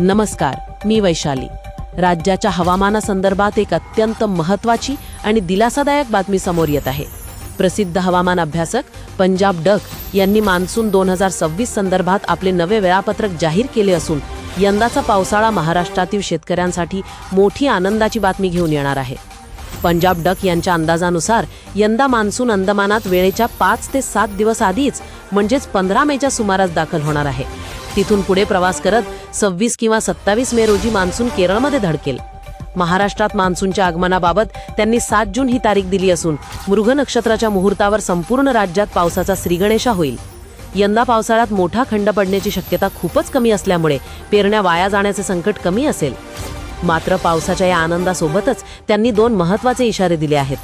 नमस्कार, मी वैशाली. राज्याच्या हवामानासंदर्भात एक अत्यंत महत्त्वाची आणि दिलासादायक बातमी समोर येत आहे. प्रसिद्ध हवामान अभ्यासक पंजाब डक यांनी मान्सून 2026 संदर्भात आपले नवे वेळापत्रक जाहीर केले असून यंदाचा पावसाळा महाराष्ट्रातील शेतकऱ्यांसाठी मोठी आनंदाची बातमी घेऊन येणार आहे. पंजाब डक यांच्या अंदाजानुसार यंदा मान्सून अंदमानात वेळेच्या 5 ते 7 दिवस आधीच म्हणजेच 15 मेच्या सुमारास दाखल होणार आहे. तिथून पुढे प्रवास करत 26 किंवा 27 मे रोजी मान्सून केरळमध्ये धडकेल. महाराष्ट्रात मान्सूनच्या आगमनाबाबत त्यांनी 7 जून ही तारीख दिली असून मृग नक्षत्राच्या मुहूर्तावर संपूर्ण राज्यात पावसाचा श्रीगणेशा होईल. यंदा पावसाळ्यात मोठा खंड पडण्याची शक्यता खूपच कमी असल्यामुळे पेरण्या वाया जाण्याचे संकट कमी असेल. मात्र पावसाच्या या आनंदासोबतच त्यांनी 2 महत्त्वाचे इशारे दिले आहेत.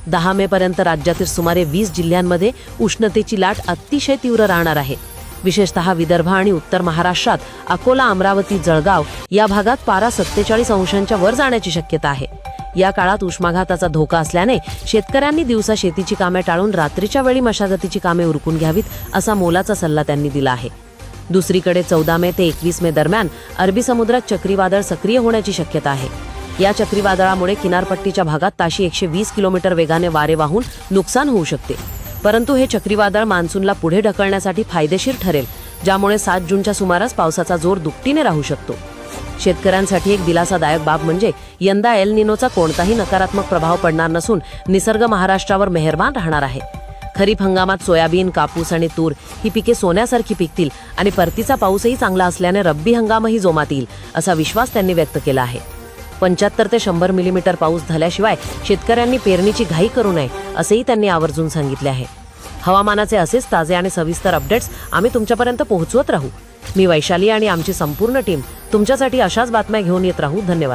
10 मे पर्यंत राज्यातील सुमारे 20 जिल्ह्यांमध्ये उष्णतेची लाट अतिशय तीव्र राहणार आहे. विशेषतः विदर्भ आणि उत्तर महाराष्ट्रात अकोला, अमरावती, जळगाव या भागात पारा 47 अंशांच्या वर जाण्याची शक्यता आहे. या काळात उष्माघाताचा धोका असल्याने शेतकऱ्यांनी दिवसा शेतीची कामे टाळून रात्रीच्या वेळी मशागतीची कामे उरकून घ्यावीत, असा मोलाचा सल्ला त्यांनी दिला आहे. दुसरीकडे 14 मे ते 21 मे दरम्यान अरबी समुद्रात चक्रीवादळ सक्रिय होण्याची शक्यता आहे. या चक्रीवादळामुळे किनारपट्टीच्या भागात ताशी 120 किलोमीटर वेगाने वारे वाहून नुकसान होऊ शकते. परंतु हे चक्रीवादळ मान्सूनला पुढे ढकलण्यासाठी फायदेशीर ठरेल, ज्यामुळे 7 जूनच्या सुमारास पावसाचा जोर दुपटीने राहू शकतो. शेतकऱ्यांसाठी एक दिलासादायक बाब म्हणजे यंदा एल निनोचा कोणताही नकारात्मक प्रभाव पडणार नसून निसर्ग महाराष्ट्रावर मेहरबान राहणार आहे. खरीप हंगामात सोयाबीन, कापूस आणि तूर ही पिके सोन्यासारखी पिकतील आणि परतीचा पाऊसही चांगला असल्याने रब्बी हंगामही जोमात येईल, असा विश्वास त्यांनी व्यक्त केला आहे. 75 ते 100 मिलीमीटर पाऊस झाल्याशिवाय शेतकऱ्यांनी पेरणीची घाई करू नये, असेही त्यांनी आवर्जून सांगितले आहे. हवामानाचे असेच ताजे आणि सविस्तर अपडेट्स आम्ही तुमच्यापर्यंत पोहोचवत राहू. मी वैशाली आणि आमची संपूर्ण टीम तुमच्यासाठी अशाच बातम्या घेऊन येत राहू. धन्यवाद.